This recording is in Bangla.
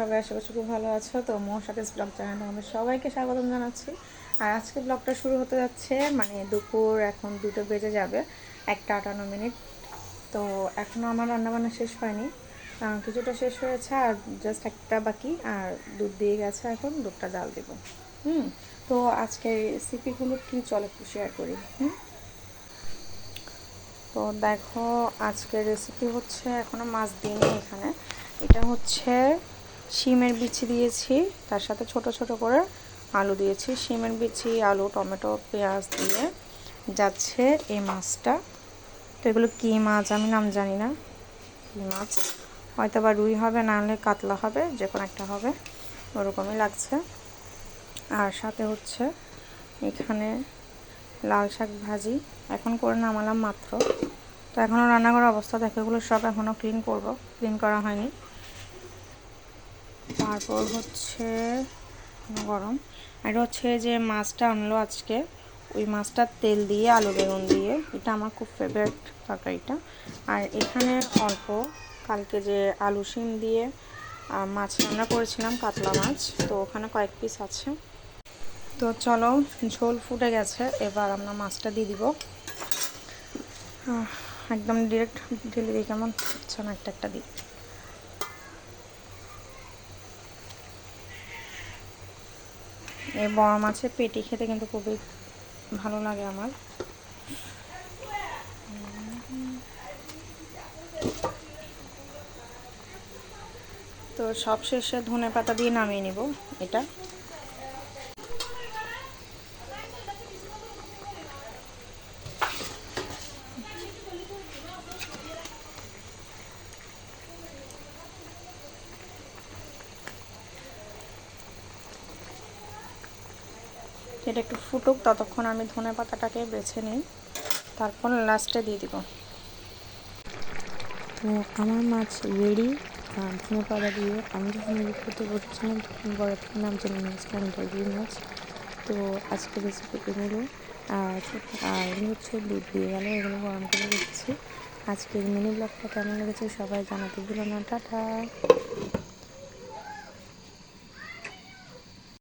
সবাই আশা করছি খুব ভালো আছো। তো মৌসাকিস ব্লগ চ্যানেলে আমাদের সবাইকে স্বাগতম জানাচ্ছি। আর আজকে ব্লগটা শুরু হতে যাচ্ছে মানে দুপুর এখন 2টা বেজে যাবে, 1:58। তো এখনও আমার রান্নাবান্না শেষ হয়নি, কিছুটা শেষ হয়েছে আর জাস্ট একটা বাকি। আর দুধ দিয়ে গেছে, এখন দুধটা জাল দিব। তো আজকের রেসিপিগুলো কি চলো একটু শেয়ার করি। তো দেখো, আজকের রেসিপি হচ্ছে, এখনও মাছ দিইনি এখানে। এটা হচ্ছে শিমের বিচি দিয়েছি, তার সাথে ছোট ছোট করে আলু দিয়েছি। শিমের বিচি, আলু, টমেটো, পেঁয়াজ দিয়ে যাচ্ছে এই মাছটা। তো এগুলো কী মাছ আমি নাম জানি না, কী মাছ, হয়তো বা রুই হবে, না হলে কাতলা হবে, যে কোনো একটা হবে, ওরকমই লাগছে। আর সাথে হচ্ছে এখানে লাল শাক ভাজি, এখন করে নামালাম মাত্র। তো এখনও রান্নাঘরের অবস্থা দেখে, এগুলো সব এখনও ক্লিন করা হয়নি। তারপর হচ্ছে গরম, এটা হচ্ছে যে মাছটা আনলো আজকে, ওই মাছটার তেল দিয়ে আলু বেগুন দিয়ে, এটা আমার খুব ফেভারিট তরকারিটা। আর এখানে অল্প কালকে যে আলু শিম দিয়ে মাছ রান্না করেছিলাম, কাতলা মাছ, তো ওখানে কয়েক পিস আছে। তো চলো, ঝোল ফুটে গেছে, এবার আমরা মাছটা দিয়ে দিব। একদম ডিরেক্ট ঢেলে দিই, কেমন হচ্ছে না, একটা একটা দিই। এই বড় মাছের পেটি খেতে কিন্তু খুবই ভালো লাগে আমার। তো সব শেষে ধনে পাতা দিয়ে নামিয়ে নিব এটা। এটা একটু ফুটুক, ততক্ষণ আমি ধনে পাতাটাকে বেছে নিই, তারপর লাস্টে দিয়ে দিব। তো আমার মাছ রেডি। ধনে পাতা দিয়ে আমি যখন এডিট করতে বসেছিলাম তখন বড় থেকে নাম জেনে নিয়েছিলাম এটা রুই মাছ। তো আজকে রেসিপি এগুলো। আর এগুলো হচ্ছে দুধ দিয়ে গেল, এগুলো গরম করে রেখেছি। আজকের মিনি ব্লগটা কেমন লেগেছে সবাই জানাতে ভুলো না। টাটা।